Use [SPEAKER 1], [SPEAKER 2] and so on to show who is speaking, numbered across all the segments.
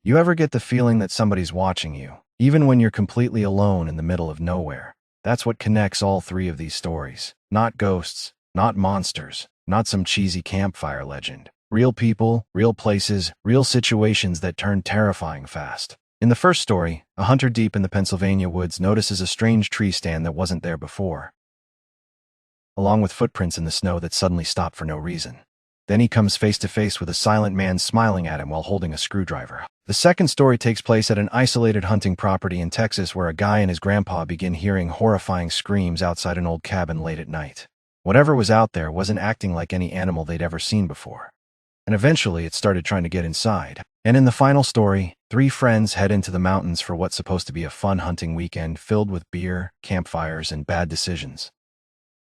[SPEAKER 1] You ever get the feeling that somebody's watching you, even when you're completely alone in the middle of nowhere? That's what connects all three of these stories. Not ghosts, not monsters, not some cheesy campfire legend. Real people, real places, real situations that turn terrifying fast. In the first story, a hunter deep in the Pennsylvania woods notices a strange tree stand that wasn't there before, along with footprints in the snow that suddenly stop for no reason. Then he comes face to face with a silent man smiling at him while holding a screwdriver. The second story takes place at an isolated hunting property in Texas where a guy and his grandpa begin hearing horrifying screams outside an old cabin late at night. Whatever was out there wasn't acting like any animal they'd ever seen before. And eventually it started trying to get inside. And in the final story, three friends head into the mountains for what's supposed to be a fun hunting weekend filled with beer, campfires, and bad decisions.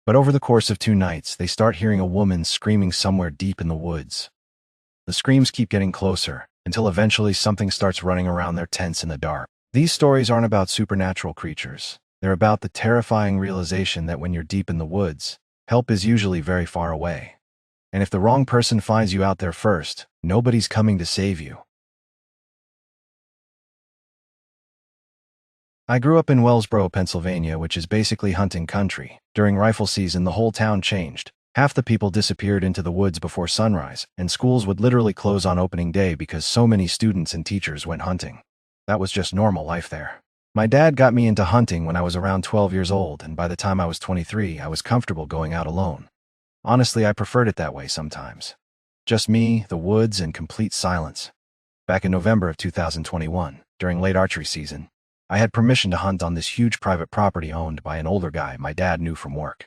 [SPEAKER 1] But over the course of 2 nights, they start hearing a woman screaming somewhere deep in the woods. The screams keep getting closer, until eventually something starts running around their tents in the dark. These stories aren't about supernatural creatures. They're about the terrifying realization that when you're deep in the woods, help is usually very far away. And if the wrong person finds you out there first, nobody's coming to save you. I grew up in Wellsboro, Pennsylvania, which is basically hunting country. During rifle season, the whole town changed. Half the people disappeared into the woods before sunrise, and schools would literally close on opening day because so many students and teachers went hunting. That was just normal life there. My dad got me into hunting when I was around 12 years old, and by the time I was 23, I was comfortable going out alone. Honestly, I preferred it that way sometimes. Just me, the woods, and complete silence. Back in November of 2021, during late archery season, I had permission to hunt on this huge private property owned by an older guy my dad knew from work.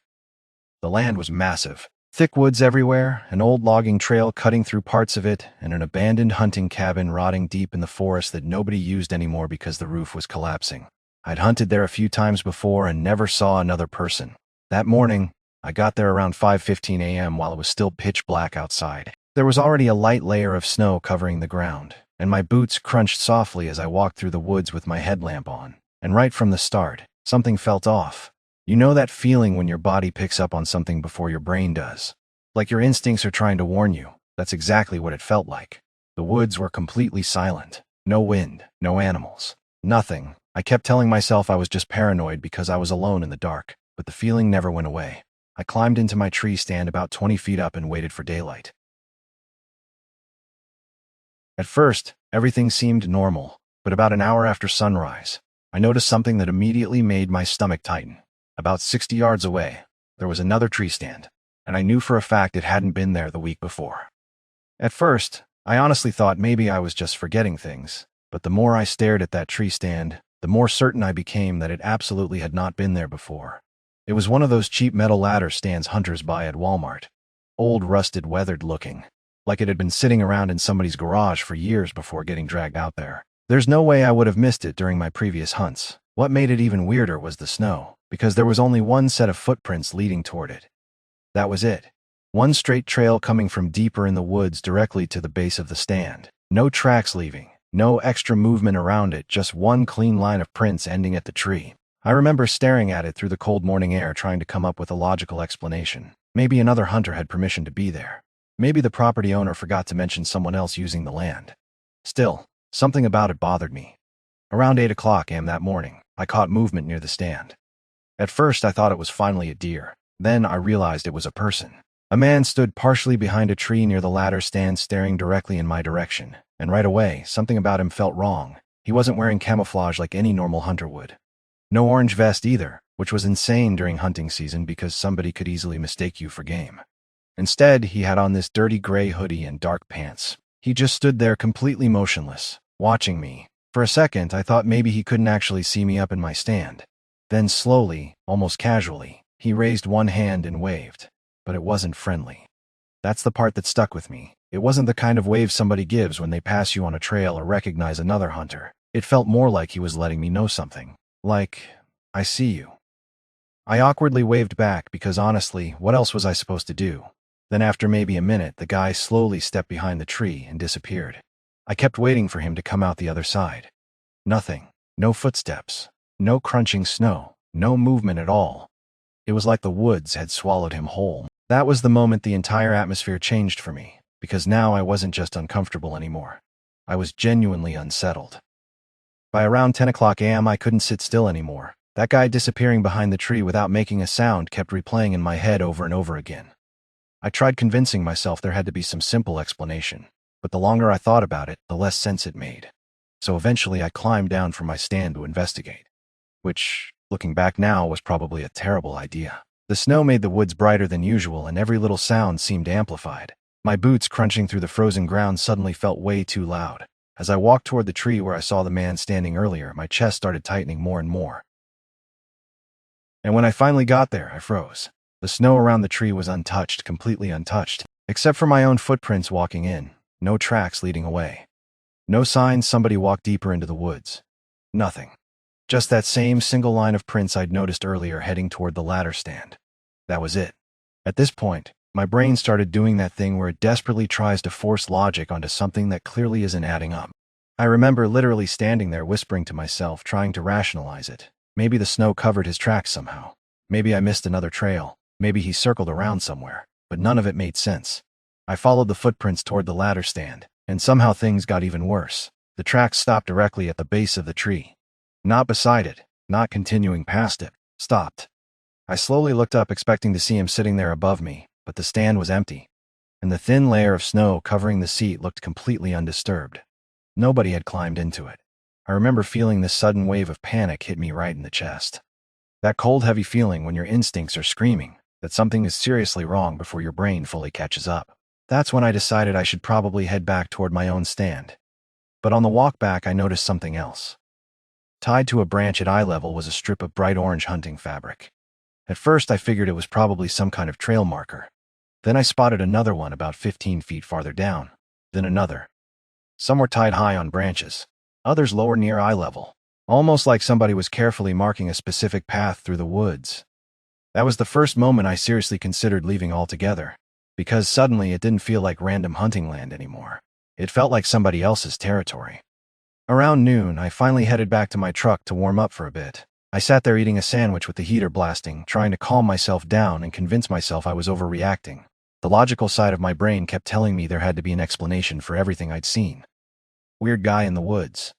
[SPEAKER 1] The land was massive. Thick woods everywhere, an old logging trail cutting through parts of it, and an abandoned hunting cabin rotting deep in the forest that nobody used anymore because the roof was collapsing. I'd hunted there a few times before and never saw another person. That morning, I got there around 5:15 a.m. while it was still pitch black outside. There was already a light layer of snow covering the ground, and my boots crunched softly as I walked through the woods with my headlamp on. And right from the start, something felt off. You know that feeling when your body picks up on something before your brain does? Like your instincts are trying to warn you. That's exactly what it felt like. The woods were completely silent. No wind, no animals, nothing. I kept telling myself I was just paranoid because I was alone in the dark, but the feeling never went away. I climbed into my tree stand about 20 feet up and waited for daylight. At first, everything seemed normal, but about an hour after sunrise, I noticed something that immediately made my stomach tighten. About 60 yards away, there was another tree stand, and I knew for a fact it hadn't been there the week before. At first, I honestly thought maybe I was just forgetting things, but the more I stared at that tree stand, the more certain I became that it absolutely had not been there before. It was one of those cheap metal ladder stands hunters buy at Walmart. Old, rusted, weathered looking, like it had been sitting around in somebody's garage for years before getting dragged out there. There's no way I would have missed it during my previous hunts. What made it even weirder was the snow, because there was only one set of footprints leading toward it. That was it. One straight trail coming from deeper in the woods directly to the base of the stand. No tracks leaving, no extra movement around it, just one clean line of prints ending at the tree. I remember staring at it through the cold morning air trying to come up with a logical explanation. Maybe another hunter had permission to be there. Maybe the property owner forgot to mention someone else using the land. Still, something about it bothered me. Around 8 o'clock a.m. that morning, I caught movement near the stand. At first, I thought it was finally a deer. Then I realized it was a person. A man stood partially behind a tree near the ladder stand staring directly in my direction. And right away, something about him felt wrong. He wasn't wearing camouflage like any normal hunter would. No orange vest either, which was insane during hunting season because somebody could easily mistake you for game. Instead, he had on this dirty gray hoodie and dark pants. He just stood there completely motionless, watching me. For a second, I thought maybe he couldn't actually see me up in my stand. Then slowly, almost casually, he raised one hand and waved. But it wasn't friendly. That's the part that stuck with me. It wasn't the kind of wave somebody gives when they pass you on a trail or recognize another hunter. It felt more like he was letting me know something. Like, I see you. I awkwardly waved back because honestly, what else was I supposed to do? Then after maybe a minute, the guy slowly stepped behind the tree and disappeared. I kept waiting for him to come out the other side. Nothing. No footsteps. No crunching snow. No movement at all. It was like the woods had swallowed him whole. That was the moment the entire atmosphere changed for me, because now I wasn't just uncomfortable anymore. I was genuinely unsettled. By around 10 o'clock a.m., I couldn't sit still anymore. That guy disappearing behind the tree without making a sound kept replaying in my head over and over again. I tried convincing myself there had to be some simple explanation, but the longer I thought about it, the less sense it made. So eventually I climbed down from my stand to investigate, which, looking back now, was probably a terrible idea. The snow made the woods brighter than usual, and every little sound seemed amplified. My boots crunching through the frozen ground suddenly felt way too loud. As I walked toward the tree where I saw the man standing earlier, my chest started tightening more and more. And when I finally got there, I froze. The snow around the tree was untouched, completely untouched, except for my own footprints walking in. No tracks leading away. No signs somebody walked deeper into the woods. Nothing. Just that same single line of prints I'd noticed earlier heading toward the ladder stand. That was it. At this point, my brain started doing that thing where it desperately tries to force logic onto something that clearly isn't adding up. I remember literally standing there whispering to myself, trying to rationalize it. Maybe the snow covered his tracks somehow. Maybe I missed another trail. Maybe he circled around somewhere. But none of it made sense. I followed the footprints toward the ladder stand, and somehow things got even worse. The tracks stopped directly at the base of the tree. Not beside it, not continuing past it. Stopped. I slowly looked up, expecting to see him sitting there above me, but the stand was empty, and the thin layer of snow covering the seat looked completely undisturbed. Nobody had climbed into it. I remember feeling this sudden wave of panic hit me right in the chest. That cold, heavy feeling when your instincts are screaming that something is seriously wrong before your brain fully catches up. That's when I decided I should probably head back toward my own stand. But on the walk back, I noticed something else. Tied to a branch at eye level was a strip of bright orange hunting fabric. At first, I figured it was probably some kind of trail marker. Then I spotted another one about 15 feet farther down. Then another. Some were tied high on branches. Others lower near eye level. Almost like somebody was carefully marking a specific path through the woods. That was the first moment I seriously considered leaving altogether, because suddenly it didn't feel like random hunting land anymore. It felt like somebody else's territory. Around noon, I finally headed back to my truck to warm up for a bit. I sat there eating a sandwich with the heater blasting, trying to calm myself down and convince myself I was overreacting. The logical side of my brain kept telling me there had to be an explanation for everything I'd seen. Weird guy in the woods.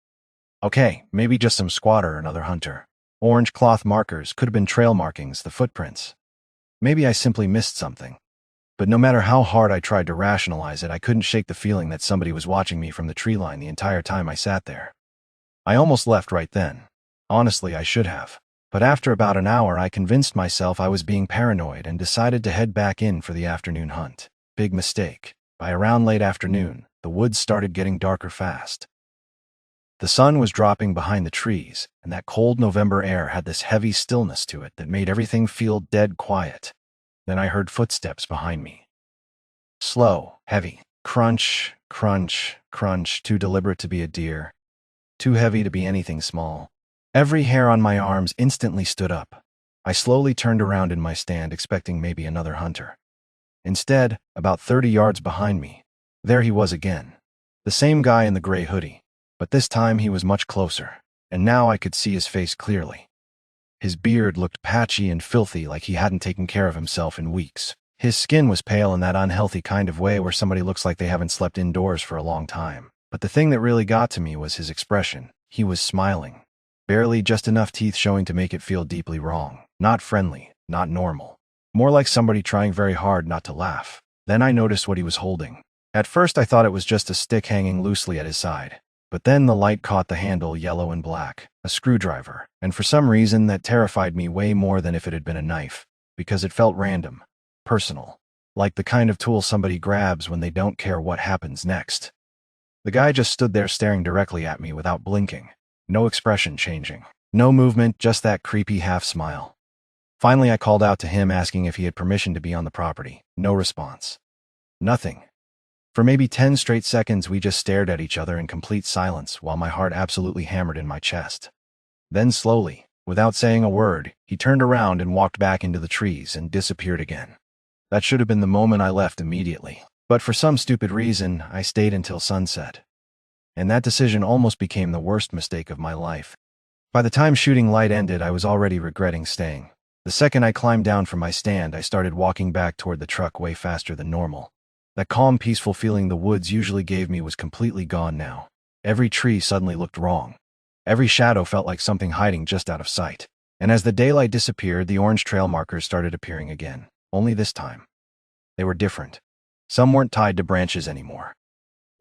[SPEAKER 1] Okay, maybe just some squatter or another hunter. Orange cloth markers could have been trail markings, the footprints. Maybe I simply missed something. But no matter how hard I tried to rationalize it, I couldn't shake the feeling that somebody was watching me from the tree line the entire time I sat there. I almost left right then. Honestly, I should have. But after about an hour, I convinced myself I was being paranoid and decided to head back in for the afternoon hunt. Big mistake. By around late afternoon, the woods started getting darker fast. The sun was dropping behind the trees, and that cold November air had this heavy stillness to it that made everything feel dead quiet. Then I heard footsteps behind me. Slow, heavy. Crunch, crunch, crunch, too deliberate to be a deer. Too heavy to be anything small. Every hair on my arms instantly stood up. I slowly turned around in my stand, expecting maybe another hunter. Instead, about 30 yards behind me, there he was again. The same guy in the gray hoodie, but this time he was much closer, and now I could see his face clearly. His beard looked patchy and filthy, like he hadn't taken care of himself in weeks. His skin was pale in that unhealthy kind of way where somebody looks like they haven't slept indoors for a long time. But the thing that really got to me was his expression. He was smiling. Barely, just enough teeth showing to make it feel deeply wrong. Not friendly, not normal. More like somebody trying very hard not to laugh. Then I noticed what he was holding. At first I thought it was just a stick hanging loosely at his side. But then the light caught the handle, yellow and black, a screwdriver, and for some reason that terrified me way more than if it had been a knife, because it felt random, personal, like the kind of tool somebody grabs when they don't care what happens next. The guy just stood there staring directly at me without blinking, no expression changing, no movement, just that creepy half-smile. Finally I called out to him asking if he had permission to be on the property. No response. Nothing. For maybe 10 straight seconds we just stared at each other in complete silence while my heart absolutely hammered in my chest. Then slowly, without saying a word, he turned around and walked back into the trees and disappeared again. That should have been the moment I left immediately. But for some stupid reason, I stayed until sunset. And that decision almost became the worst mistake of my life. By the time shooting light ended, I was already regretting staying. The second I climbed down from my stand, I started walking back toward the truck way faster than normal. That calm, peaceful feeling the woods usually gave me was completely gone now. Every tree suddenly looked wrong. Every shadow felt like something hiding just out of sight. And as the daylight disappeared, the orange trail markers started appearing again. Only this time, they were different. Some weren't tied to branches anymore.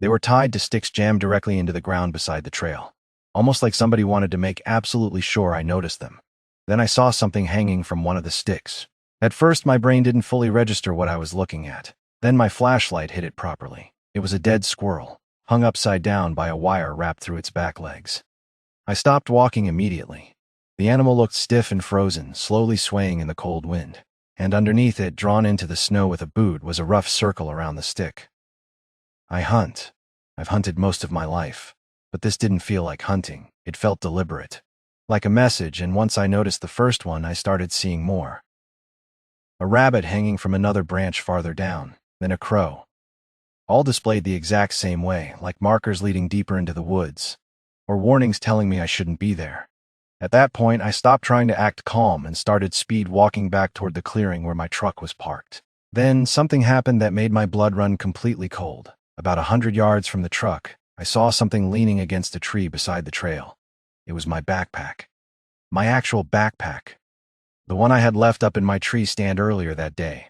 [SPEAKER 1] They were tied to sticks jammed directly into the ground beside the trail, almost like somebody wanted to make absolutely sure I noticed them. Then I saw something hanging from one of the sticks. At first, my brain didn't fully register what I was looking at. Then my flashlight hit it properly. It was a dead squirrel, hung upside down by a wire wrapped through its back legs. I stopped walking immediately. The animal looked stiff and frozen, slowly swaying in the cold wind. And underneath it, drawn into the snow with a boot, was a rough circle around the stick. I hunt. I've hunted most of my life. But this didn't feel like hunting. It felt deliberate. Like a message, and once I noticed the first one, I started seeing more. A rabbit hanging from another branch farther down, then a crow. All displayed the exact same way, like markers leading deeper into the woods, or warnings telling me I shouldn't be there. At that point, I stopped trying to act calm and started speed walking back toward the clearing where my truck was parked. Then something happened that made my blood run completely cold. About 100 yards from the truck, I saw something leaning against a tree beside the trail. It was my backpack. My actual backpack. The one I had left up in my tree stand earlier that day.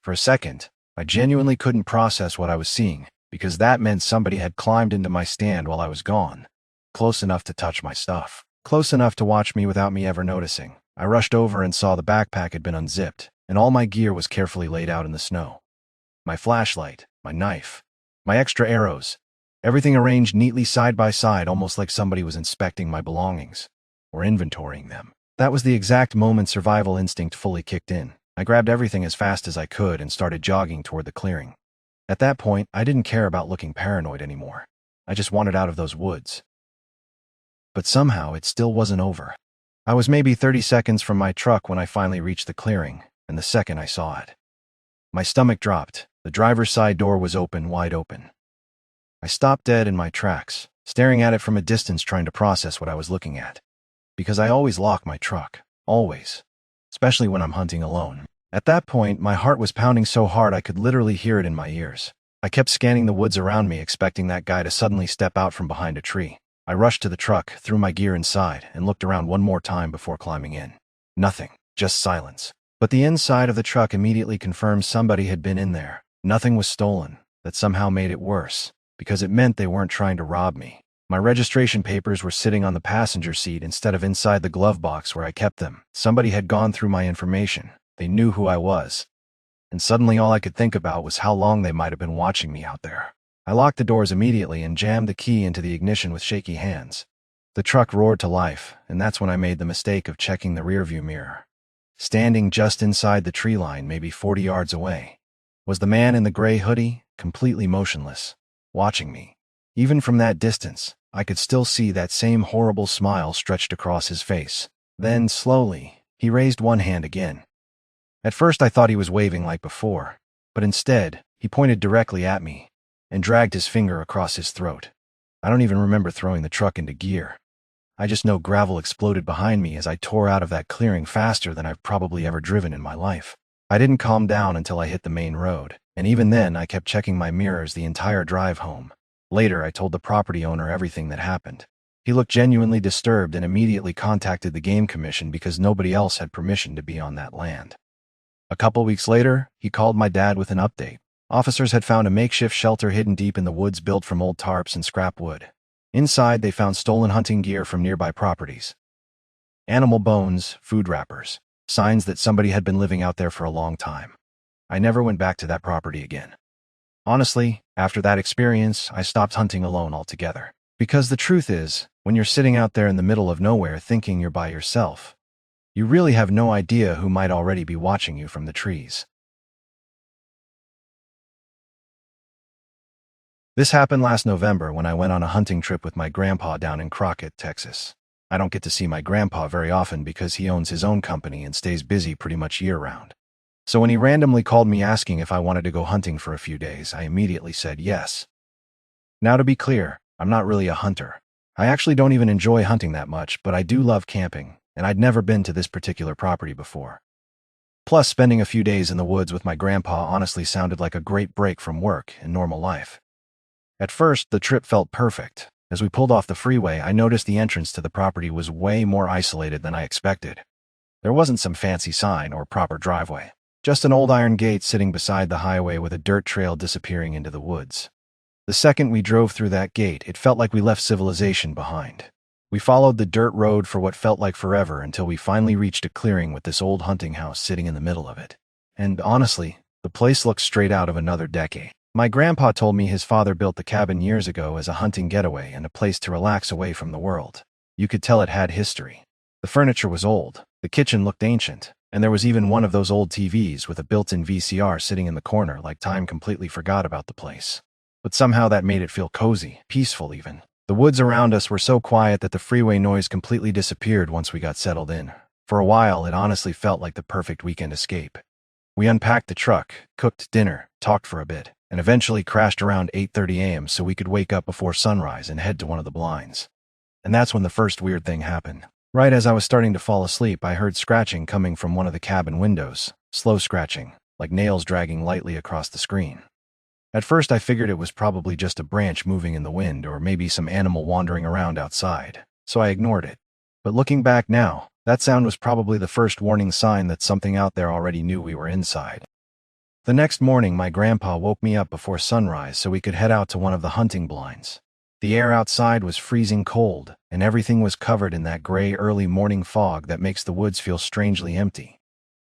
[SPEAKER 1] For a second, I genuinely couldn't process what I was seeing, because that meant somebody had climbed into my stand while I was gone. Close enough to touch my stuff. Close enough to watch me without me ever noticing. I rushed over and saw the backpack had been unzipped, and all my gear was carefully laid out in the snow. My flashlight, my knife, my extra arrows, everything arranged neatly side by side, almost like somebody was inspecting my belongings, or inventorying them. That was the exact moment survival instinct fully kicked in. I grabbed everything as fast as I could and started jogging toward the clearing. At that point, I didn't care about looking paranoid anymore. I just wanted out of those woods. But somehow, it still wasn't over. I was maybe 30 seconds from my truck when I finally reached the clearing, and the second I saw it, my stomach dropped. The driver's side door was open, wide open. I stopped dead in my tracks, staring at it from a distance, trying to process what I was looking at. Because I always lock my truck. Always. Especially when I'm hunting alone. At that point, my heart was pounding so hard I could literally hear it in my ears. I kept scanning the woods around me, expecting that guy to suddenly step out from behind a tree. I rushed to the truck, threw my gear inside, and looked around one more time before climbing in. Nothing. Just silence. But the inside of the truck immediately confirmed somebody had been in there. Nothing was stolen. That somehow made it worse, because it meant they weren't trying to rob me. My registration papers were sitting on the passenger seat instead of inside the glove box where I kept them. Somebody had gone through my information. They knew who I was. And suddenly all I could think about was how long they might have been watching me out there. I locked the doors immediately and jammed the key into the ignition with shaky hands. The truck roared to life, and that's when I made the mistake of checking the rearview mirror. Standing just inside the tree line, maybe 40 yards away, was the man in the gray hoodie, completely motionless, watching me. Even from that distance, I could still see that same horrible smile stretched across his face. Then, slowly, he raised one hand again. At first I thought he was waving like before, but instead, he pointed directly at me and dragged his finger across his throat. I don't even remember throwing the truck into gear. I just know gravel exploded behind me as I tore out of that clearing faster than I've probably ever driven in my life. I didn't calm down until I hit the main road, and even then I kept checking my mirrors the entire drive home. Later, I told the property owner everything that happened. He looked genuinely disturbed and immediately contacted the game commission because nobody else had permission to be on that land. A couple weeks later, he called my dad with an update. Officers had found a makeshift shelter hidden deep in the woods built from old tarps and scrap wood. Inside, they found stolen hunting gear from nearby properties. Animal bones, food wrappers, signs that somebody had been living out there for a long time. I never went back to that property again. Honestly, after that experience, I stopped hunting alone altogether. Because the truth is, when you're sitting out there in the middle of nowhere thinking you're by yourself, you really have no idea who might already be watching you from the trees. This happened last November when I went on a hunting trip with my grandpa down in Crockett, Texas. I don't get to see my grandpa very often because he owns his own company and stays busy pretty much year-round. So when he randomly called me asking if I wanted to go hunting for a few days, I immediately said yes. Now to be clear, I'm not really a hunter. I actually don't even enjoy hunting that much, but I do love camping, and I'd never been to this particular property before. Plus, spending a few days in the woods with my grandpa honestly sounded like a great break from work and normal life. At first, the trip felt perfect. As we pulled off the freeway, I noticed the entrance to the property was way more isolated than I expected. There wasn't some fancy sign or proper driveway, just an old iron gate sitting beside the highway with a dirt trail disappearing into the woods. The second we drove through that gate, it felt like we left civilization behind. We followed the dirt road for what felt like forever until we finally reached a clearing with this old hunting house sitting in the middle of it. And honestly, the place looked straight out of another decade. My grandpa told me his father built the cabin years ago as a hunting getaway and a place to relax away from the world. You could tell it had history. The furniture was old, the kitchen looked ancient, and there was even one of those old TVs with a built-in VCR sitting in the corner like time completely forgot about the place. But somehow that made it feel cozy, peaceful even. The woods around us were so quiet that the freeway noise completely disappeared once we got settled in. For a while, it honestly felt like the perfect weekend escape. We unpacked the truck, cooked dinner, talked for a bit, and eventually crashed around 8:30 a.m. so we could wake up before sunrise and head to one of the blinds. And that's when the first weird thing happened. Right as I was starting to fall asleep, I heard scratching coming from one of the cabin windows, slow scratching, like nails dragging lightly across the screen. At first I figured it was probably just a branch moving in the wind or maybe some animal wandering around outside, so I ignored it. But looking back now, that sound was probably the first warning sign that something out there already knew we were inside. The next morning, my grandpa woke me up before sunrise so we could head out to one of the hunting blinds. The air outside was freezing cold, and everything was covered in that gray early morning fog that makes the woods feel strangely empty.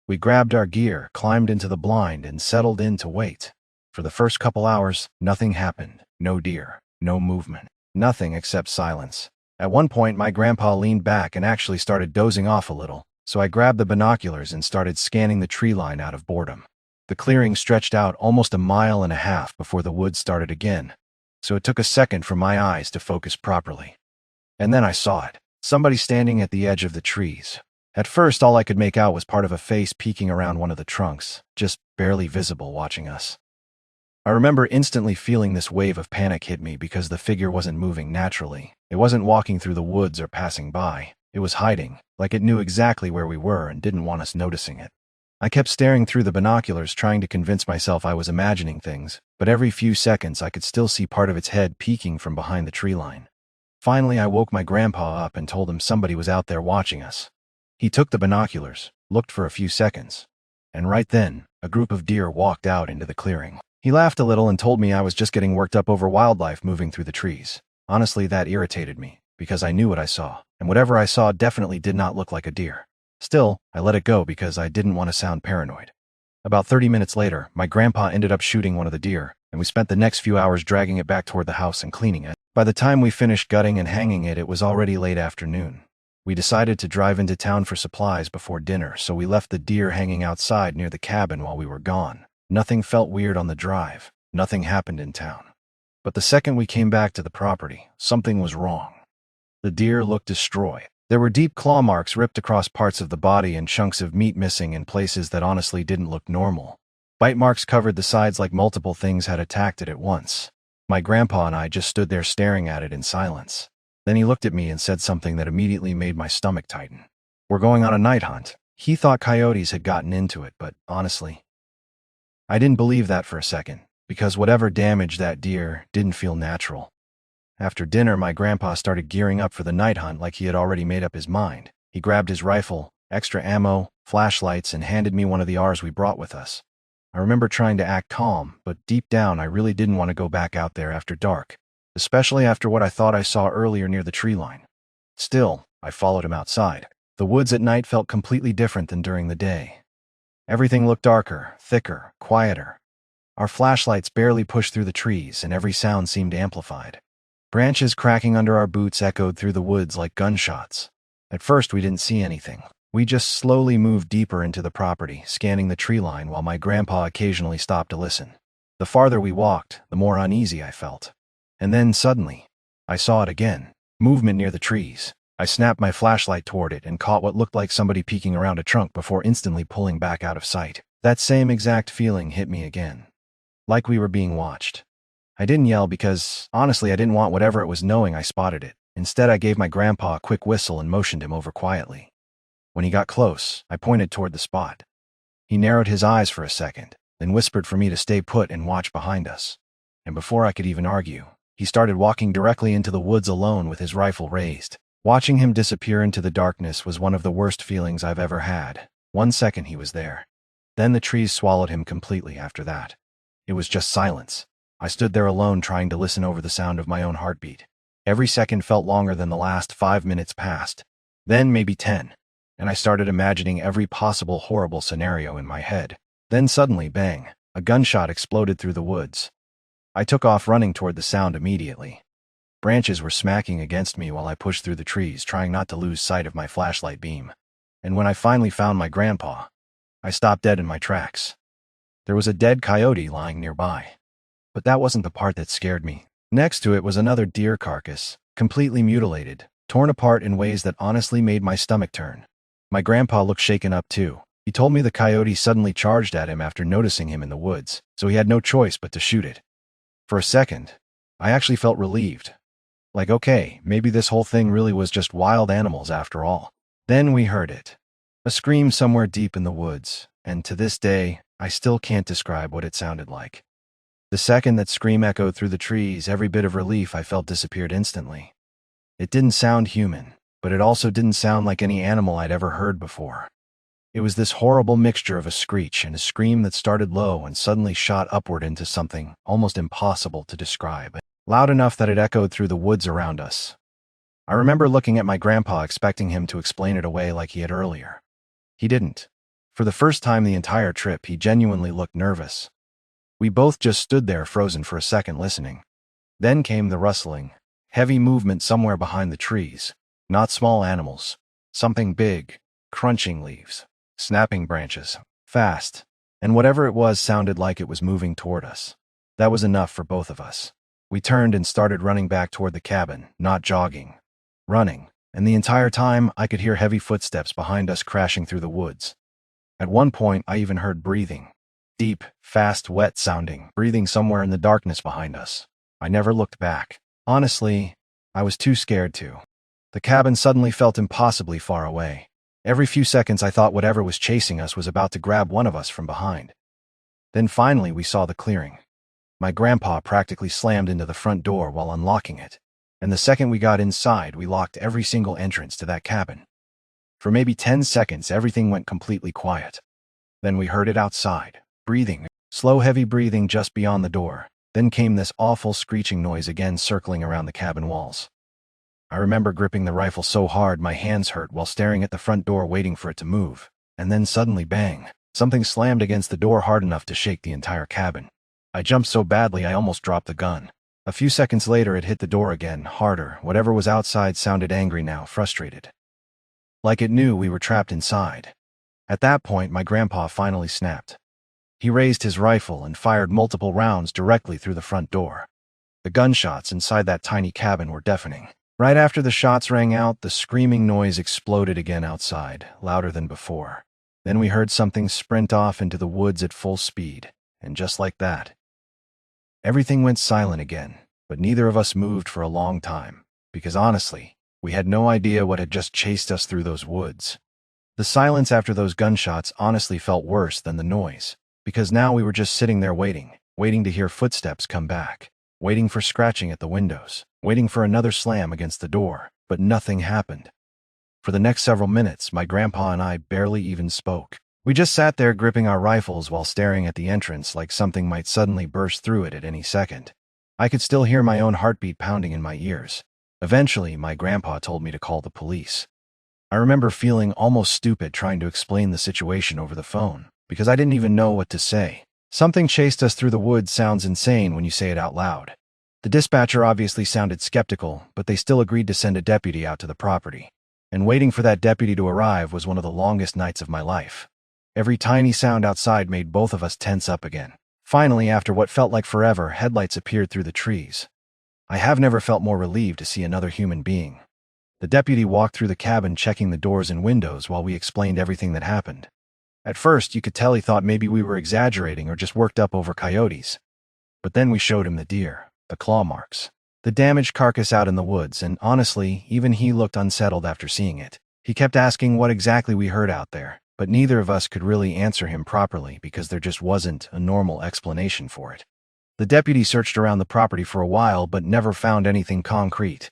[SPEAKER 1] We grabbed our gear, climbed into the blind, and settled in to wait. For the first couple hours, nothing happened. No deer, no movement, nothing except silence. At one point, my grandpa leaned back and actually started dozing off a little, so I grabbed the binoculars and started scanning the tree line out of boredom. The clearing stretched out almost a mile and a half before the woods started again, so it took a second for my eyes to focus properly. And then I saw it. Somebody standing at the edge of the trees. At first, all I could make out was part of a face peeking around one of the trunks, just barely visible watching us. I remember instantly feeling this wave of panic hit me because the figure wasn't moving naturally. It wasn't walking through the woods or passing by. It was hiding, like it knew exactly where we were and didn't want us noticing it. I kept staring through the binoculars, trying to convince myself I was imagining things, but every few seconds I could still see part of its head peeking from behind the tree line. Finally, I woke my grandpa up and told him somebody was out there watching us. He took the binoculars, looked for a few seconds, and right then, a group of deer walked out into the clearing. He laughed a little and told me I was just getting worked up over wildlife moving through the trees. Honestly, that irritated me, because I knew what I saw, and whatever I saw definitely did not look like a deer. Still, I let it go because I didn't want to sound paranoid. About 30 minutes later, my grandpa ended up shooting one of the deer, and we spent the next few hours dragging it back toward the house and cleaning it. By the time we finished gutting and hanging it, it was already late afternoon. We decided to drive into town for supplies before dinner, so we left the deer hanging outside near the cabin while we were gone. Nothing felt weird on the drive. Nothing happened in town. But the second we came back to the property, something was wrong. The deer looked destroyed. There were deep claw marks ripped across parts of the body and chunks of meat missing in places that honestly didn't look normal. Bite marks covered the sides like multiple things had attacked it at once. My grandpa and I just stood there staring at it in silence. Then he looked at me and said something that immediately made my stomach tighten. "We're going on a night hunt." He thought coyotes had gotten into it, but honestly, I didn't believe that for a second, because whatever damaged that deer didn't feel natural. After dinner, my grandpa started gearing up for the night hunt like he had already made up his mind. He grabbed his rifle, extra ammo, flashlights, and handed me one of the Rs we brought with us. I remember trying to act calm, but deep down I really didn't want to go back out there after dark, especially after what I thought I saw earlier near the tree line. Still, I followed him outside. The woods at night felt completely different than during the day. Everything looked darker, thicker, quieter. Our flashlights barely pushed through the trees, and every sound seemed amplified. Branches cracking under our boots echoed through the woods like gunshots. At first, we didn't see anything. We just slowly moved deeper into the property, scanning the tree line while my grandpa occasionally stopped to listen. The farther we walked, the more uneasy I felt. And then, suddenly, I saw it again. Movement near the trees. I snapped my flashlight toward it and caught what looked like somebody peeking around a trunk before instantly pulling back out of sight. That same exact feeling hit me again. Like we were being watched. I didn't yell because, honestly, I didn't want whatever it was knowing I spotted it. Instead, I gave my grandpa a quick whistle and motioned him over quietly. When he got close, I pointed toward the spot. He narrowed his eyes for a second, then whispered for me to stay put and watch behind us. And before I could even argue, He started walking directly into the woods alone with his rifle raised. Watching him disappear into the darkness was one of the worst feelings I've ever had. 1 second he was there. Then the trees swallowed him completely after that. It was just silence. I stood there alone trying to listen over the sound of my own heartbeat. Every second felt longer than the last 5 minutes passed. Then maybe 10. And I started imagining every possible horrible scenario in my head. Then suddenly, bang, a gunshot exploded through the woods. I took off running toward the sound immediately. Branches were smacking against me while I pushed through the trees, trying not to lose sight of my flashlight beam. And when I finally found my grandpa, I stopped dead in my tracks. There was a dead coyote lying nearby. But that wasn't the part that scared me. Next to it was another deer carcass, completely mutilated, torn apart in ways that honestly made my stomach turn. My grandpa looked shaken up too. He told me the coyote suddenly charged at him after noticing him in the woods, so he had no choice but to shoot it. For a second, I actually felt relieved. Like, okay, maybe this whole thing really was just wild animals after all. Then we heard it. A scream somewhere deep in the woods, and to this day, I still can't describe what it sounded like. The second that scream echoed through the trees, every bit of relief I felt disappeared instantly. It didn't sound human, but it also didn't sound like any animal I'd ever heard before. It was this horrible mixture of a screech and a scream that started low and suddenly shot upward into something almost impossible to describe, loud enough that it echoed through the woods around us. I remember looking at my grandpa expecting him to explain it away like he had earlier. He didn't. For the first time the entire trip, he genuinely looked nervous. We both just stood there frozen for a second listening. Then came the rustling, heavy movement somewhere behind the trees. Not small animals. Something big, crunching leaves, snapping branches, fast, and whatever it was sounded like it was moving toward us. That was enough for both of us. We turned and started running back toward the cabin, not jogging. Running, and the entire time I could hear heavy footsteps behind us crashing through the woods. At one point I even heard breathing. Deep, fast, wet-sounding breathing somewhere in the darkness behind us. I never looked back. Honestly, I was too scared to. The cabin suddenly felt impossibly far away. Every few seconds I thought whatever was chasing us was about to grab one of us from behind. Then finally we saw the clearing. My grandpa practically slammed into the front door while unlocking it. And the second we got inside, we locked every single entrance to that cabin. For maybe 10 seconds, everything went completely quiet. Then we heard it outside. Breathing, slow heavy breathing just beyond the door. Then came this awful screeching noise again circling around the cabin walls. I remember gripping the rifle so hard my hands hurt while staring at the front door waiting for it to move. And then suddenly, bang, something slammed against the door hard enough to shake the entire cabin. I jumped so badly I almost dropped the gun. A few seconds later it hit the door again, harder. Whatever was outside sounded angry now, frustrated. Like it knew we were trapped inside. At that point my grandpa finally snapped. He raised his rifle and fired multiple rounds directly through the front door. The gunshots inside that tiny cabin were deafening. Right after the shots rang out, the screaming noise exploded again outside, louder than before. Then we heard something sprint off into the woods at full speed, and just like that, everything went silent again, but neither of us moved for a long time, because honestly, we had no idea what had just chased us through those woods. The silence after those gunshots honestly felt worse than the noise, because now we were just sitting there waiting to hear footsteps come back, waiting for scratching at the windows, waiting for another slam against the door, but nothing happened. For the next several minutes, my grandpa and I barely even spoke. We just sat there gripping our rifles while staring at the entrance like something might suddenly burst through it at any second. I could still hear my own heartbeat pounding in my ears. Eventually, my grandpa told me to call the police. I remember feeling almost stupid trying to explain the situation over the phone, because I didn't even know what to say. Something chased us through the woods sounds insane when you say it out loud. The dispatcher obviously sounded skeptical, but they still agreed to send a deputy out to the property. And waiting for that deputy to arrive was one of the longest nights of my life. Every tiny sound outside made both of us tense up again. Finally, after what felt like forever, headlights appeared through the trees. I have never felt more relieved to see another human being. The deputy walked through the cabin checking the doors and windows while we explained everything that happened. At first, you could tell he thought maybe we were exaggerating or just worked up over coyotes. But then we showed him the deer, the claw marks, the damaged carcass out in the woods, and honestly, even he looked unsettled after seeing it. He kept asking what exactly we heard out there, but neither of us could really answer him properly because there just wasn't a normal explanation for it. The deputy searched around the property for a while but never found anything concrete.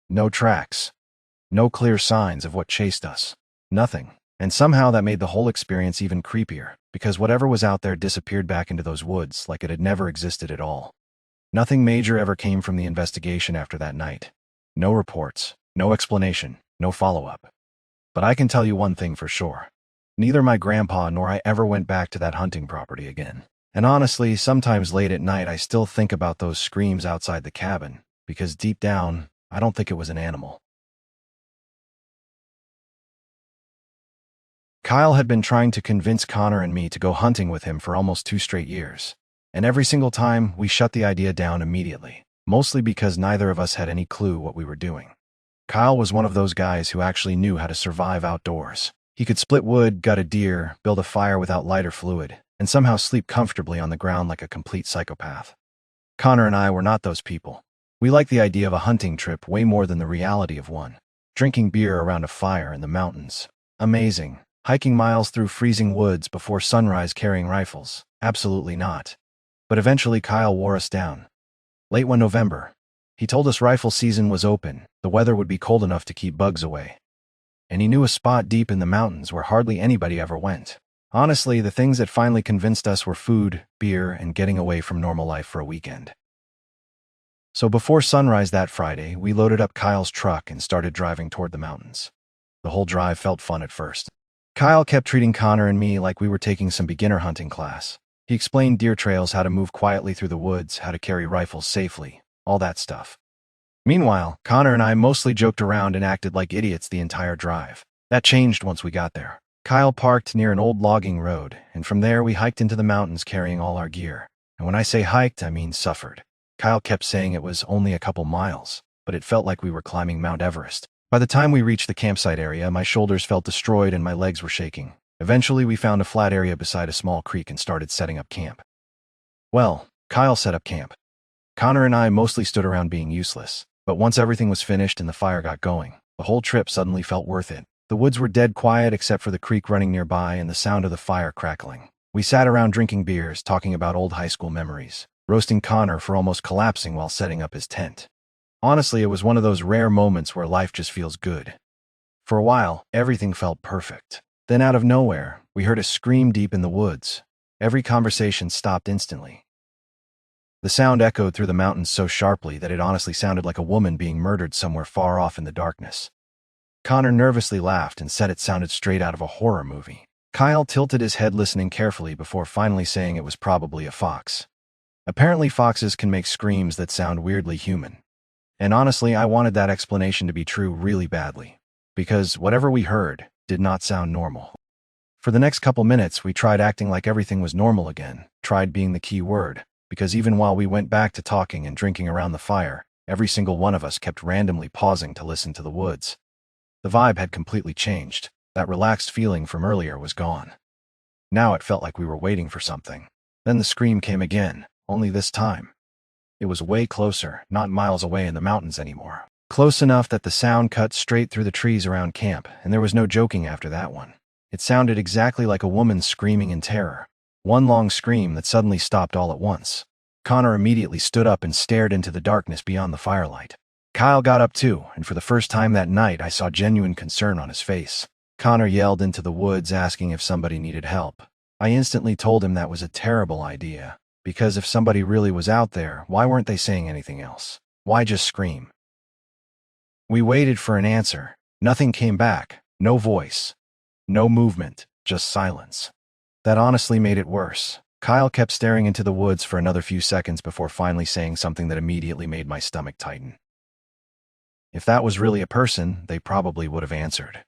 [SPEAKER 1] No tracks. No clear signs of what chased us. Nothing. And somehow that made the whole experience even creepier, because whatever was out there disappeared back into those woods like it had never existed at all. Nothing major ever came from the investigation after that night. No reports, no explanation, no follow-up. But I can tell you one thing for sure. Neither my grandpa nor I ever went back to that hunting property again. And honestly, sometimes late at night I still think about those screams outside the cabin, because deep down, I don't think it was an animal. Kyle had been trying to convince Connor and me to go hunting with him for almost 2 straight years. And every single time, we shut the idea down immediately, mostly because neither of us had any clue what we were doing. Kyle was one of those guys who actually knew how to survive outdoors. He could split wood, gut a deer, build a fire without lighter fluid, and somehow sleep comfortably on the ground like a complete psychopath. Connor and I were not those people. We liked the idea of a hunting trip way more than the reality of one. Drinking beer around a fire in the mountains. Amazing. Hiking miles through freezing woods before sunrise carrying rifles. Absolutely not. But eventually Kyle wore us down. Late one November, he told us rifle season was open, the weather would be cold enough to keep bugs away. And he knew a spot deep in the mountains where hardly anybody ever went. Honestly, the things that finally convinced us were food, beer, and getting away from normal life for a weekend. So before sunrise that Friday, we loaded up Kyle's truck and started driving toward the mountains. The whole drive felt fun at first. Kyle kept treating Connor and me like we were taking some beginner hunting class. He explained deer trails, how to move quietly through the woods, how to carry rifles safely, all that stuff. Meanwhile, Connor and I mostly joked around and acted like idiots the entire drive. That changed once we got there. Kyle parked near an old logging road, and from there we hiked into the mountains carrying all our gear. And when I say hiked, I mean suffered. Kyle kept saying it was only a couple miles, but it felt like we were climbing Mount Everest. By the time we reached the campsite area, my shoulders felt destroyed and my legs were shaking. Eventually, we found a flat area beside a small creek and started setting up camp. Well, Kyle set up camp. Connor and I mostly stood around being useless, but once everything was finished and the fire got going, the whole trip suddenly felt worth it. The woods were dead quiet except for the creek running nearby and the sound of the fire crackling. We sat around drinking beers, talking about old high school memories, roasting Connor for almost collapsing while setting up his tent. Honestly, it was one of those rare moments where life just feels good. For a while, everything felt perfect. Then out of nowhere, we heard a scream deep in the woods. Every conversation stopped instantly. The sound echoed through the mountains so sharply that it honestly sounded like a woman being murdered somewhere far off in the darkness. Connor nervously laughed and said it sounded straight out of a horror movie. Kyle tilted his head listening carefully before finally saying it was probably a fox. Apparently foxes can make screams that sound weirdly human. And honestly, I wanted that explanation to be true really badly, because whatever we heard did not sound normal. For the next couple minutes, we tried acting like everything was normal again, tried being the key word, because even while we went back to talking and drinking around the fire, every single one of us kept randomly pausing to listen to the woods. The vibe had completely changed. That relaxed feeling from earlier was gone. Now it felt like we were waiting for something. Then the scream came again, only this time. It was way closer, not miles away in the mountains anymore. Close enough that the sound cut straight through the trees around camp, and there was no joking after that one. It sounded exactly like a woman screaming in terror. One long scream that suddenly stopped all at once. Connor immediately stood up and stared into the darkness beyond the firelight. Kyle got up too, and for the first time that night I saw genuine concern on his face. Connor yelled into the woods asking if somebody needed help. I instantly told him that was a terrible idea. Because if somebody really was out there, why weren't they saying anything else? Why just scream? We waited for an answer. Nothing came back. No voice. No movement. Just silence. That honestly made it worse. Kyle kept staring into the woods for another few seconds before finally saying something that immediately made my stomach tighten. If that was really a person, they probably would have answered.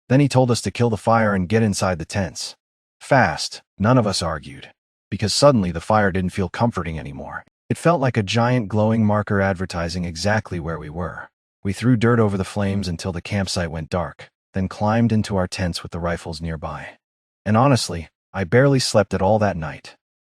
[SPEAKER 1] Then he told us to kill the fire and get inside the tents. Fast. None of us argued. Because suddenly the fire didn't feel comforting anymore. It felt like a giant glowing marker advertising exactly where we were. We threw dirt over the flames until the campsite went dark, then climbed into our tents with the rifles nearby. And honestly, I barely slept at all that night.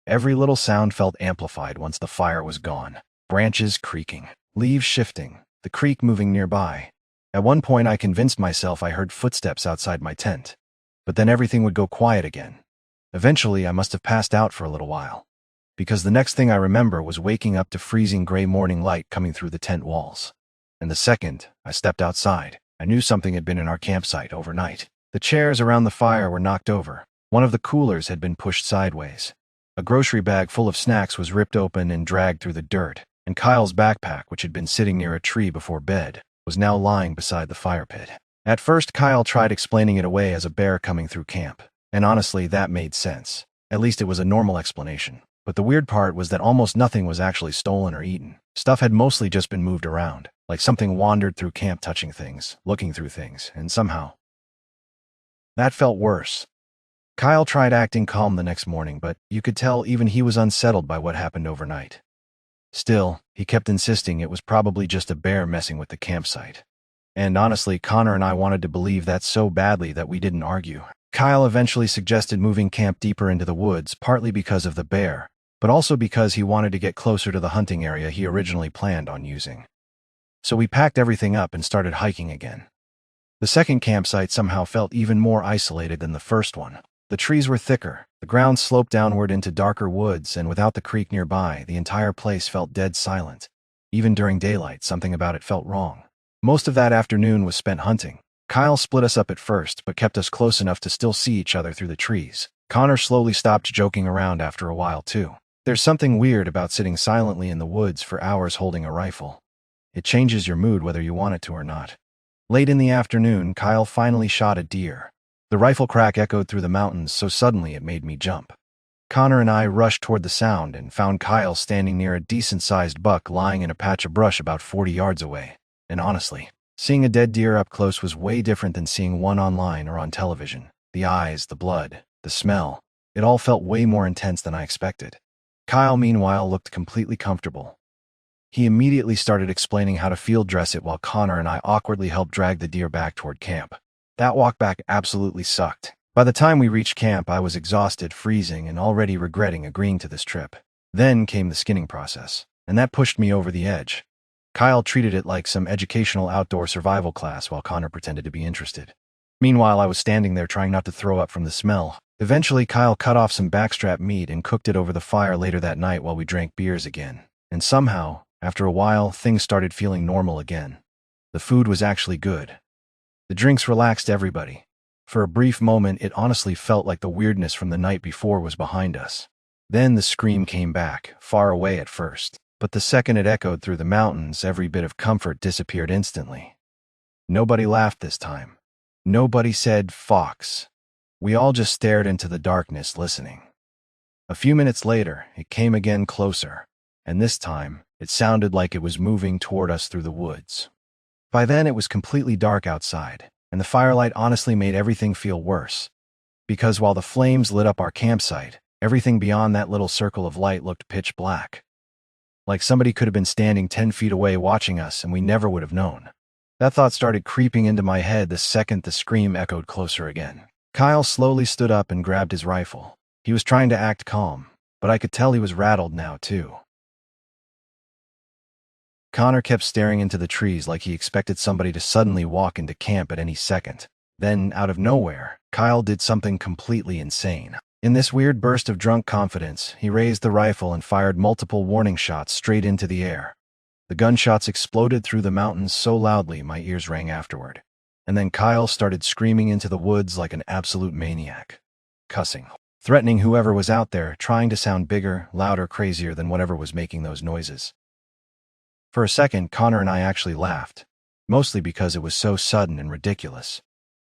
[SPEAKER 1] Every little sound felt amplified once the fire was gone. Branches creaking, leaves shifting, the creek moving nearby. At one point I convinced myself I heard footsteps outside my tent. But then everything would go quiet again. Eventually, I must have passed out for a little while. because the next thing I remember was waking up to freezing gray morning light coming through the tent walls. And the second I stepped outside, I knew something had been in our campsite overnight. The chairs around the fire were knocked over. One of the coolers had been pushed sideways. A grocery bag full of snacks was ripped open and dragged through the dirt, and Kyle's backpack, which had been sitting near a tree before bed, was now lying beside the fire pit. At first, Kyle tried explaining it away as a bear coming through camp, and honestly, that made sense. At least it was a normal explanation. But the weird part was that almost nothing was actually stolen or eaten. Stuff had mostly just been moved around, like something wandered through camp touching things, looking through things, and somehow that felt worse. Kyle tried acting calm the next morning, but you could tell even he was unsettled by what happened overnight. Still, he kept insisting it was probably just a bear messing with the campsite. And honestly, Connor and I wanted to believe that so badly that we didn't argue. Kyle eventually suggested moving camp deeper into the woods, partly because of the bear, but also because he wanted to get closer to the hunting area he originally planned on using. So we packed everything up and started hiking again. The second campsite somehow felt even more isolated than the first one. The trees were thicker, the ground sloped downward into darker woods, and without the creek nearby, the entire place felt dead silent. Even during daylight, something about it felt wrong. Most of that afternoon was spent hunting. Kyle split us up at first, but kept us close enough to still see each other through the trees. Connor slowly stopped joking around after a while, too. There's something weird about sitting silently in the woods for hours holding a rifle. It changes your mood whether you want it to or not. Late in the afternoon, Kyle finally shot a deer. The rifle crack echoed through the mountains so suddenly it made me jump. Connor and I rushed toward the sound and found Kyle standing near a decent-sized buck lying in a patch of brush about 40 yards away. And honestly, seeing a dead deer up close was way different than seeing one online or on television. The eyes, the blood, the smell, it all felt way more intense than I expected. Kyle, meanwhile, looked completely comfortable. He immediately started explaining how to field dress it while Connor and I awkwardly helped drag the deer back toward camp. That walk back absolutely sucked. By the time we reached camp, I was exhausted, freezing, and already regretting agreeing to this trip. Then came the skinning process, and that pushed me over the edge. Kyle treated it like some educational outdoor survival class while Connor pretended to be interested. Meanwhile, I was standing there trying not to throw up from the smell. Eventually, Kyle cut off some backstrap meat and cooked it over the fire later that night while we drank beers again. And somehow, after a while, things started feeling normal again. The food was actually good. The drinks relaxed everybody. For a brief moment, it honestly felt like the weirdness from the night before was behind us. Then the scream came back, far away at first. But the second it echoed through the mountains, every bit of comfort disappeared instantly. Nobody laughed this time. Nobody said, "Fox." We all just stared into the darkness, listening. A few minutes later, it came again closer, and this time, it sounded like it was moving toward us through the woods. By then, it was completely dark outside, and the firelight honestly made everything feel worse. Because while the flames lit up our campsite, everything beyond that little circle of light looked pitch black. Like somebody could have been standing 10 feet away watching us, and we never would have known. That thought started creeping into my head the second the scream echoed closer again. Kyle slowly stood up and grabbed his rifle. He was trying to act calm, but I could tell he was rattled now, too. Connor kept staring into the trees like he expected somebody to suddenly walk into camp at any second. Then, out of nowhere, Kyle did something completely insane. In this weird burst of drunk confidence, he raised the rifle and fired multiple warning shots straight into the air. The gunshots exploded through the mountains so loudly my ears rang afterward. And then Kyle started screaming into the woods like an absolute maniac. Cussing. Threatening whoever was out there, trying to sound bigger, louder, crazier than whatever was making those noises. For a second, Connor and I actually laughed. Mostly because it was so sudden and ridiculous.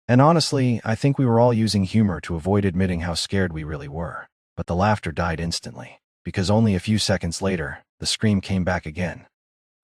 [SPEAKER 1] And honestly, I think we were all using humor to avoid admitting how scared we really were. But the laughter died instantly, because only a few seconds later, the scream came back again.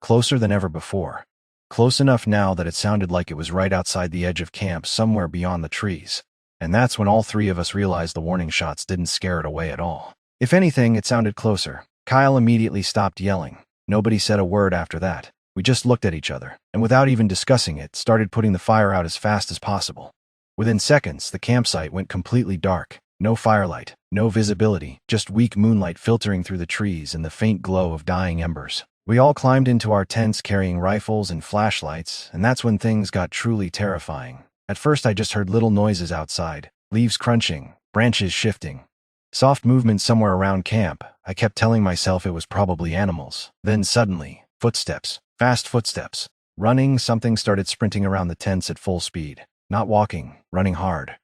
[SPEAKER 1] Closer than ever before. Close enough now that it sounded like it was right outside the edge of camp, somewhere beyond the trees. And that's when all three of us realized the warning shots didn't scare it away at all. If anything, it sounded closer. Kyle immediately stopped yelling. Nobody said a word after that. We just looked at each other, and without even discussing it, started putting the fire out as fast as possible. Within seconds, the campsite went completely dark. No firelight, no visibility, just weak moonlight filtering through the trees and the faint glow of dying embers. We all climbed into our tents carrying rifles and flashlights, and that's when things got truly terrifying. At first I just heard little noises outside, leaves crunching, branches shifting. Soft movement somewhere around camp. I kept telling myself it was probably animals. Then suddenly, footsteps. Fast footsteps. Running, something started sprinting around the tents at full speed. Not walking, running hard.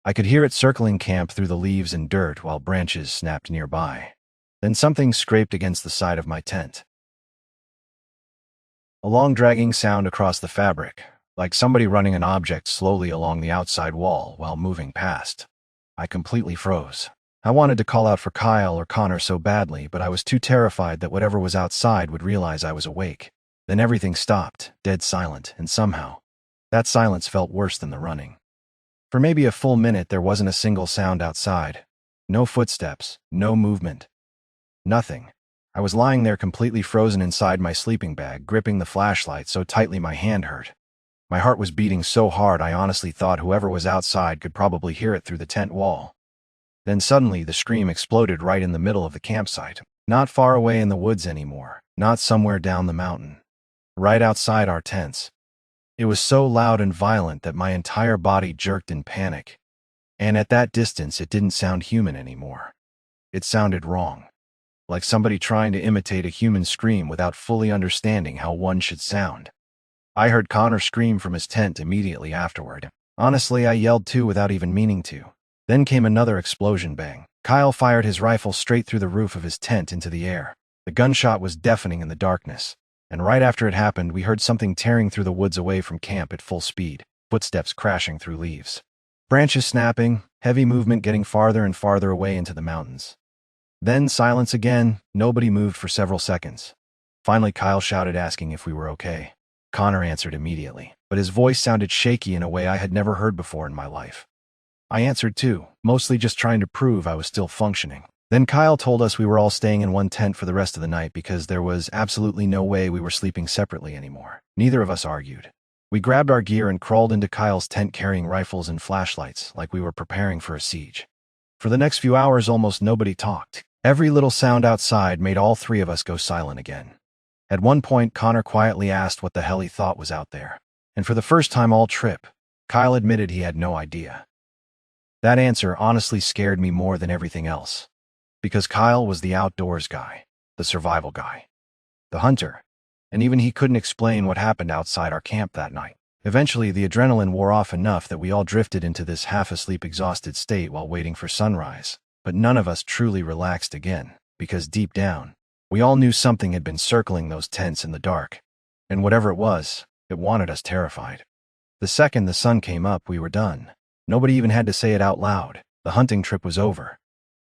[SPEAKER 1] I could hear it circling camp through the leaves and dirt while branches snapped nearby. Then something scraped against the side of my tent. A long dragging sound across the fabric, like somebody running an object slowly along the outside wall while moving past. I completely froze. I wanted to call out for Kyle or Connor so badly, but I was too terrified that whatever was outside would realize I was awake. Then everything stopped, dead silent, and somehow, that silence felt worse than the running. For maybe a full minute there wasn't a single sound outside. No footsteps, no movement. Nothing. I was lying there completely frozen inside my sleeping bag, gripping the flashlight so tightly my hand hurt. My heart was beating so hard I honestly thought whoever was outside could probably hear it through the tent wall. Then suddenly the scream exploded right in the middle of the campsite. Not far away in the woods anymore, not somewhere down the mountain. Right outside our tents. It was so loud and violent that my entire body jerked in panic. And at that distance it didn't sound human anymore. It sounded wrong. Like somebody trying to imitate a human scream without fully understanding how one should sound. I heard Connor scream from his tent immediately afterward. Honestly, I yelled too without even meaning to. Then came another explosion bang. Kyle fired his rifle straight through the roof of his tent into the air. The gunshot was deafening in the darkness. And right after it happened, we heard something tearing through the woods away from camp at full speed, footsteps crashing through leaves. Branches snapping, heavy movement getting farther and farther away into the mountains. Then silence again, nobody moved for several seconds. Finally Kyle shouted asking if we were okay. Connor answered immediately, but his voice sounded shaky in a way I had never heard before in my life. I answered too, mostly just trying to prove I was still functioning. Then Kyle told us we were all staying in one tent for the rest of the night because there was absolutely no way we were sleeping separately anymore. Neither of us argued. We grabbed our gear and crawled into Kyle's tent carrying rifles and flashlights like we were preparing for a siege. For the next few hours almost nobody talked. Every little sound outside made all three of us go silent again. At one point, Connor quietly asked what the hell he thought was out there. And for the first time all trip, Kyle admitted he had no idea. That answer honestly scared me more than everything else. Because Kyle was the outdoors guy, the survival guy, the hunter, and even he couldn't explain what happened outside our camp that night. Eventually, the adrenaline wore off enough that we all drifted into this half-asleep, exhausted state while waiting for sunrise. But none of us truly relaxed again, because deep down, we all knew something had been circling those tents in the dark. And whatever it was, it wanted us terrified. The second the sun came up, we were done. Nobody even had to say it out loud. The hunting trip was over.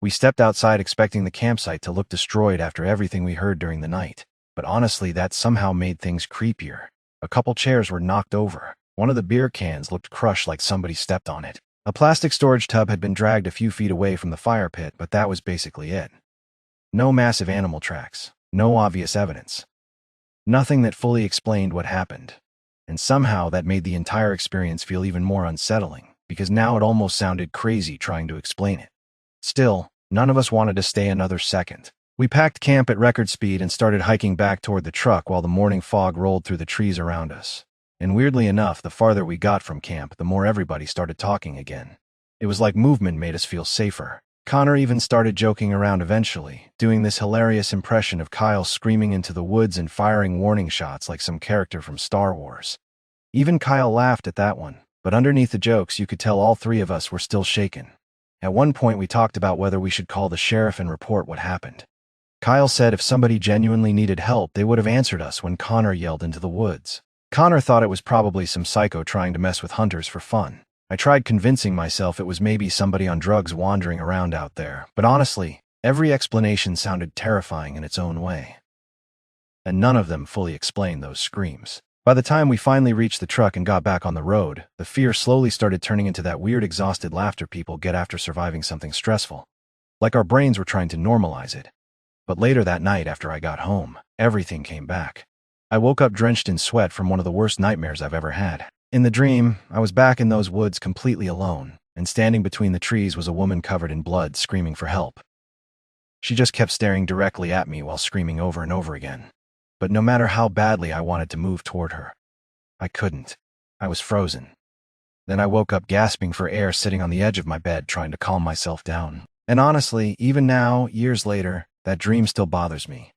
[SPEAKER 1] We stepped outside expecting the campsite to look destroyed after everything we heard during the night. But honestly, that somehow made things creepier. A couple chairs were knocked over. One of the beer cans looked crushed like somebody stepped on it. A plastic storage tub had been dragged a few feet away from the fire pit, but that was basically it. No massive animal tracks. No obvious evidence. Nothing that fully explained what happened. And somehow that made the entire experience feel even more unsettling, because now it almost sounded crazy trying to explain it. Still, none of us wanted to stay another second. We packed camp at record speed and started hiking back toward the truck while the morning fog rolled through the trees around us. And weirdly enough, the farther we got from camp, the more everybody started talking again. It was like movement made us feel safer. Connor even started joking around eventually, doing this hilarious impression of Kyle screaming into the woods and firing warning shots like some character from Star Wars. Even Kyle laughed at that one, but underneath the jokes you could tell all three of us were still shaken. At one point we talked about whether we should call the sheriff and report what happened. Kyle said if somebody genuinely needed help, they would have answered us when Connor yelled into the woods. Connor thought it was probably some psycho trying to mess with hunters for fun. I tried convincing myself it was maybe somebody on drugs wandering around out there, but honestly, every explanation sounded terrifying in its own way. And none of them fully explained those screams. By the time we finally reached the truck and got back on the road, the fear slowly started turning into that weird exhausted laughter people get after surviving something stressful. Like our brains were trying to normalize it. But later that night after I got home, everything came back. I woke up drenched in sweat from one of the worst nightmares I've ever had. In the dream, I was back in those woods completely alone, and standing between the trees was a woman covered in blood screaming for help. She just kept staring directly at me while screaming over and over again. But no matter how badly I wanted to move toward her, I couldn't. I was frozen. Then I woke up gasping for air, sitting on the edge of my bed, trying to calm myself down. And honestly, even now, years later, that dream still bothers me.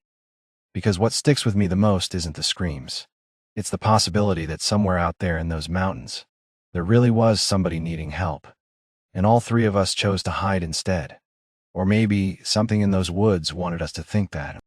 [SPEAKER 1] Because what sticks with me the most isn't the screams. It's the possibility that somewhere out there in those mountains, there really was somebody needing help. And all three of us chose to hide instead. Or maybe something in those woods wanted us to think that.